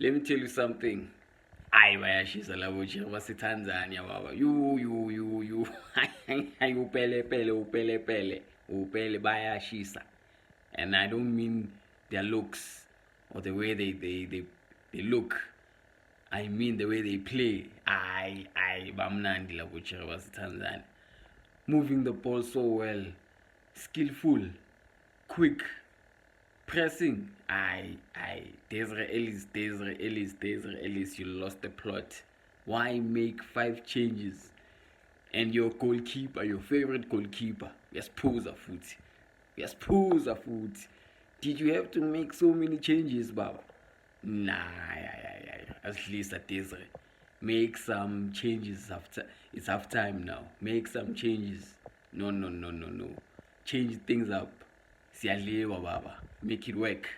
Let me tell you something. Hayi bayashisa labo nje baseTanzania baba. You. Hayi upele bayashisa. And I don't mean their looks or the way they look. I mean the way they play. I bamnandi labo nje baseTanzania. Moving the ball so well, skillful, quick, pressing. Desiree Ellis, you lost the plot. Why make 5 changes? And your goalkeeper, your favorite goalkeeper, uyasiphuza futhi. Did you have to make so many changes, Baba? Nah, at least at Desiree. Make some changes after. It's half time now. Make some changes. No. Change things up. Siyadliwa, Baba. Make it work.